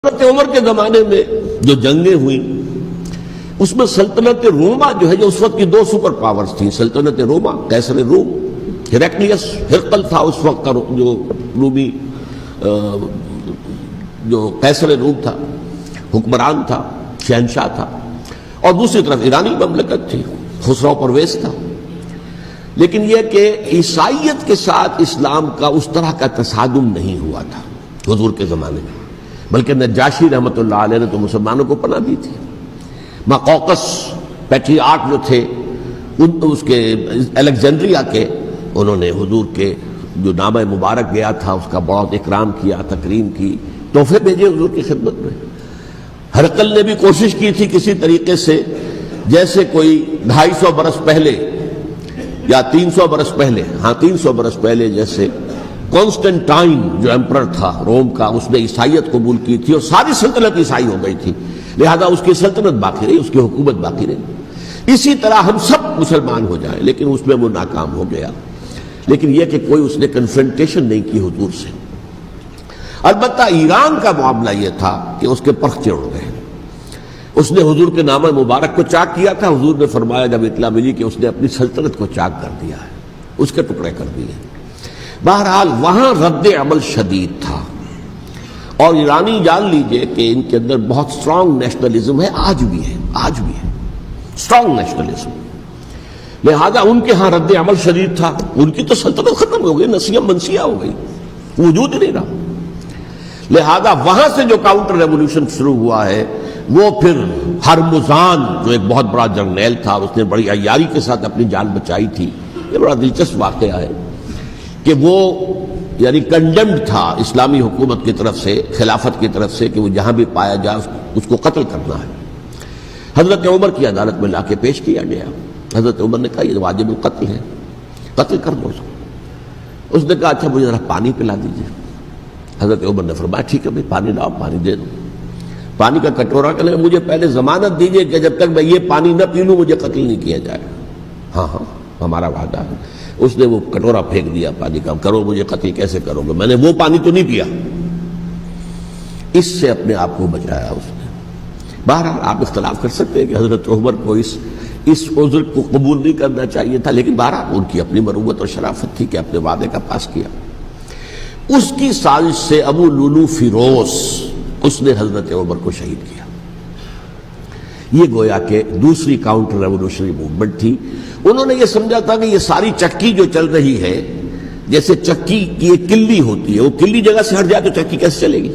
حضرت عمر کے زمانے میں جو جنگیں ہوئیں اس میں سلطنت روما جو ہے جو اس وقت کی دو سپر پاورز تھیں، سلطنت روما قیصر روم، ہیراکلیس ہرقل تھا اس وقت کا جو رومی جو قیصر روم تھا، حکمران تھا، شہنشاہ تھا، اور دوسری طرف ایرانی مملکت تھی، خسرو پرویز تھا۔ لیکن یہ کہ عیسائیت کے ساتھ اسلام کا اس طرح کا تصادم نہیں ہوا تھا حضور کے زمانے میں، بلکہ نجاشی رحمۃ اللہ علیہ نے تو مسلمانوں کو پناہ دی تھی۔ مقوقس پیٹریارک جو تھے اس کے الیگزینڈریا کے، انہوں نے حضور کے جو نامہ مبارک گیا تھا اس کا بہت اکرام کیا، تکریم کی، تحفے بھیجے حضور کی خدمت میں۔ ہرقل نے بھی کوشش کی تھی کسی طریقے سے، جیسے کوئی 250 برس پہلے یا 300 برس پہلے، 300 برس پہلے جیسے کانسٹنٹائن جو ایمپرر تھا روم کا، اس نے عیسائیت قبول کی تھی اور ساری سلطنت عیسائی ہو گئی تھی، لہذا اس کی سلطنت باقی رہی، اس کی حکومت باقی رہی۔ اسی طرح ہم سب مسلمان ہو جائیں، لیکن اس میں وہ ناکام ہو گیا۔ لیکن یہ کہ کوئی اس نے کنفرنٹیشن نہیں کی حضور سے۔ البتہ ایران کا معاملہ یہ تھا کہ اس کے پرخچے اڑ گئے۔ اس نے حضور کے نامہ مبارک کو چاک کیا تھا، حضور نے فرمایا جب اطلاع ملی کہ اس نے اپنی سلطنت کو چاک کر دیا ہے، اس کے ٹکڑے کر دیے۔ بہرحال وہاں رد عمل شدید تھا، اور ایرانی جان لیجئے کہ ان کے اندر بہت سٹرانگ نیشنلزم ہے، آج بھی ہے سٹرانگ نیشنلزم، لہذا ان کے ہاں رد عمل شدید تھا۔ ان کی تو سلطنت ختم ہو گئی، نسیہ منسیہ ہو گئی، وجود ہی نہیں رہا۔ لہذا وہاں سے جو کاؤنٹر ریولوشن شروع ہوا ہے وہ پھر ہرمزان جو ایک بہت بڑا جرنیل تھا، اس نے بڑی عیاری کے ساتھ اپنی جان بچائی تھی۔ یہ بڑا دلچسپ واقعہ ہے کہ وہ یعنی کنڈمڈ تھا اسلامی حکومت کی طرف سے، خلافت کی طرف سے، کہ وہ جہاں بھی پایا جائے اس کو قتل کرنا ہے۔ حضرت عمر کی عدالت میں لا کے پیش کیا گیا۔ حضرت عمر نے کہا یہ واجب القتل ہے، قتل کر دو۔ اس نے کہا اچھا مجھے ذرا پانی پلا دیجیے۔ حضرت عمر نے فرمایا ٹھیک ہے بھائی، پانی لاؤ، پانی دے دو۔ پانی کا کٹورا کہ مجھے پہلے ضمانت دیجیے کہ جب تک میں یہ پانی نہ پی لوں مجھے قتل نہیں کیا جائے۔ ہاں ہمارا وعدہ ہے۔ اس نے وہ کٹورا پھینک دیا پانی کا، کرو مجھے قتل کیسے کرو گے، میں نے وہ پانی تو نہیں پیا۔ اس سے اپنے آپ کو بچایا اس نے۔ بہرحال آپ اختلاف کر سکتے ہیں کہ حضرت عمر کو اس عذر کو قبول نہیں کرنا چاہیے تھا، لیکن بہرحال ان کی اپنی مروت اور شرافت تھی کہ اپنے وعدے کا پاس کیا۔ اس کی سازش سے ابو لولو فیروز اس نے حضرت عمر کو شہید کیا۔ یہ گویا کہ دوسری کاؤنٹر ریولوشنری موومنٹ تھی۔ انہوں نے یہ سمجھا تھا کہ یہ ساری چکی جو چل رہی ہے، جیسے چکی کی ایک کلی ہوتی ہے، وہ کلی جگہ سے ہٹ جائے تو چکی کیسے چلے گی؟